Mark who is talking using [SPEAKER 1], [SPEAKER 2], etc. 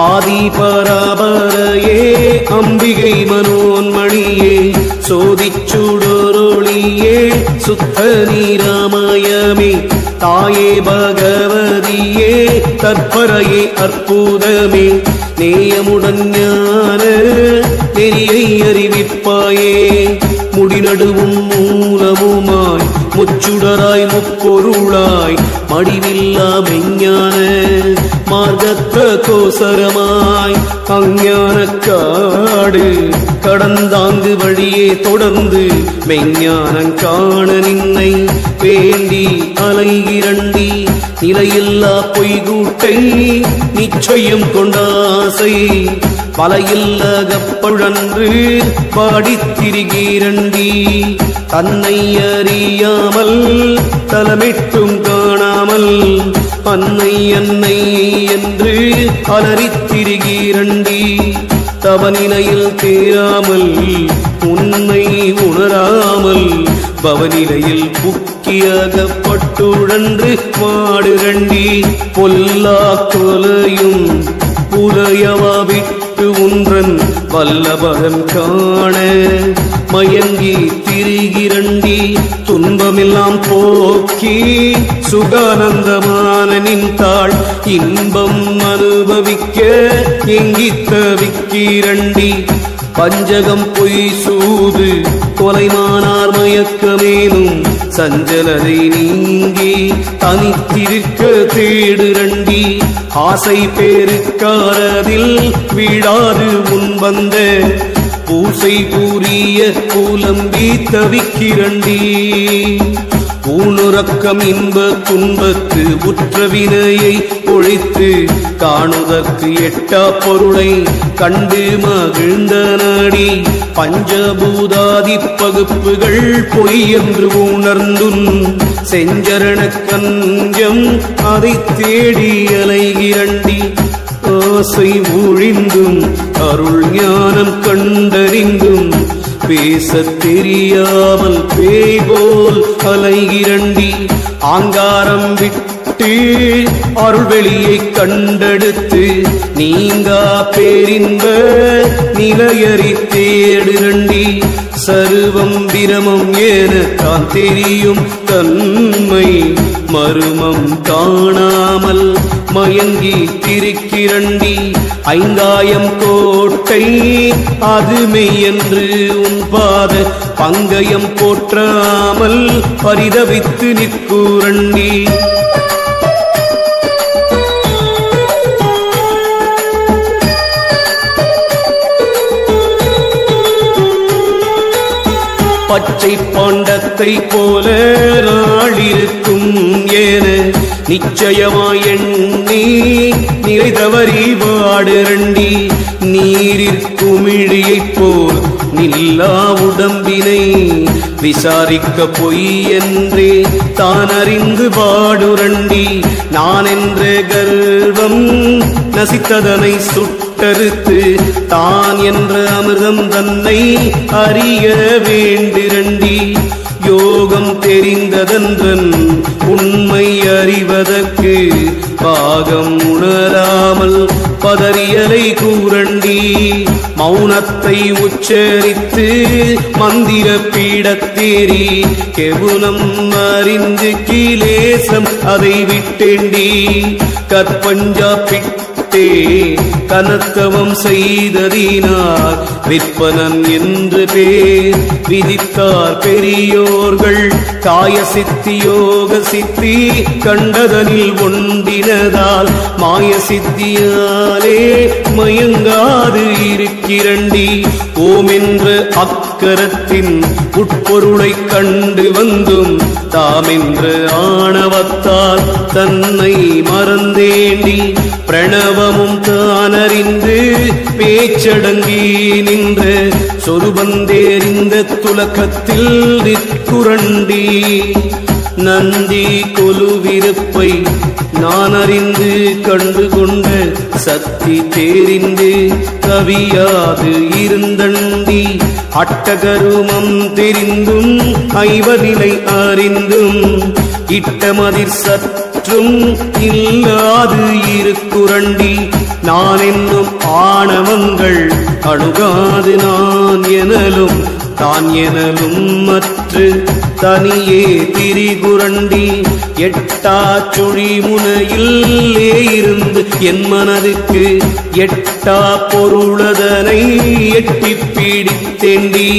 [SPEAKER 1] ஆதி பராபரையே அம்பிகை மனோன்மணியே சோதிச்சுடொருளியே சுத்த நீராமயமே தாயே பகவதியே தற்பரையே அற்புதமே நேயமுடன் ஞான நெறியை அறிவிப்பாயே முடிநடுவும் மூலமுமாய் முச்சுடராய் முப்பொருளாய் மடிவில்லா மெஞ்ஞான மார்க்கத்த கோசரமாய் அஞ்ஞான காடு கடந்தாங்கு வழியே தொடர்ந்து மெஞ்ஞானம் காண நின்னை வேண்டி அலைகிறண்டி நிலையில்லா பொய்கூட்டை நிச்சயம் கொண்டாசை பலையில்லகப்பழன்று பாடித்திரிகிறண்டி தன்னை அறியாமல் தலமிட்டும் காணாமல் அன்னை அன்னை என்று அலறித்திரிகிறண்டி தவநிலையில் தேராமல் உண்மை உணராமல் பவநிலையில் புக்கியகப்பட்டுழன்று மாடுகண்டி பொல்லா கொலையும் புலையவா விட்டு உன்றன் வல்லபதம் காண மயங்கி திரிகிறண்டி துன்பமெல்லாம் போக்கி சுகானந்தமான நின்றாள் இன்பம் அனுபவிக்க எங்கித்த விக்கிறண்டி பஞ்சகம் பொய் சூது கொலைமானார் மயக்கமேனும் சஞ்சலதை நீங்கி தனித்திருக்க தேடுரண்டி ஆசை பேருக்காரதில் வீடாது முன் வந்த பூசை கூறிய கூலம்பி தவிக்கிறண்டி ஊனுறக்கம் இன்ப துன்பத்து உற்ற வினையை ஒழித்து காணுதற்கு எட்டா பொருளை கண்டு மகிழ்ந்த நாடி பஞ்சபூதாதி பகுப்புகள் பொய் என்று உணர்ந்தும் செஞ்சரண கஞ்சம் அதை தேடி அலைகிறண்டி ஆசை ஒழிந்தும் அருள் ஞானம் கண்டறிந்தும் பேசத் தெரியாமல் பேய்போல் அலைகிறண்டி ஆங்காரம் விட்டு அருள்வெளியை கண்டெடுத்து நீங்கா பேரின்ப நிலையறி தேடுரண்டி சர்வம் பிரமம் என தான் தெரியும் தன்மை மருமம் காணாமல் மயங்கி திரிக்கிறண்டி ஐந்தாயம் கோட்டை அதுமை என்று உன் பாத பங்கயம் போற்றாமல் பரிதவித்து நிற்குரண்டி பச்சை பாண்டத்தை போல நாளிருக்கும் ஏன நிச்சயமாய் எண்ணி நிறைதவறி வாடுரண்டி நீரிற்குமிழியைப் போல் நில்லா உடம்பினை விசாரிக்க பொய் என்றே தான் அறிந்து பாடுரண்டி நான் என்ற கர்வம் நசித்ததனை சுட்டறுத்து தான் என்ற அமிர்தம் தன்னை அறிய வேண்டிரண்டி யோகம் தெரிந்ததன்றன் உண்மை அறிவதற்கு பாகம் உணராமல் பதறியலை கூரண்டி மௌனத்தை உச்சரித்து மந்திர பீடத்தேறி கெவுனம் அறிந்து கீலேசம் அதை விட்டேண்டி கற்பஞ்சா பிட்டே கனத்தவம் செய்ததினார் விற்பனன் என்று பேர் விதித்தார் பெரியோர்கள் காய சித்தி யோக சித்தி கண்டதனில் ஒன்றினதால் மாய சித்தியாலே மயங்காது இருக்கிறண்டி ஓம் என்ற அக்கரத்தின் உட்பொருளை கண்டு வந்தும் தாமென்ற ஆணவத்தால் தன்னை மறந்தேண்டி பிரணவமும் தானறிந்து பேச்சடங்கி நின்ற சொருபந்தேறிந்த துலக்கத்தில் நிற்குரண்டி நந்தி கொலுவிருப்பை நான் அறிந்து கண்டு கொண்ட சக்தி தேரிந்து கவியாது இருந்தண்டி அட்டகருமம் தெரிந்தும் ஐவநிலை அறிந்தும் இட்டமதிர் சற்றும் இல்லாது இருக்குரண்டி நான் என்னும் ஆணவங்கள் அணுகாது நான் எனலும் தான் எனலும் மற்று தனியே திரிகுரண்டி எட்டா சுழி முனையிலே இருந்து என் மனதுக்கு எட்டா பொருளதனை எட்டிப் பிடித்தேண்டி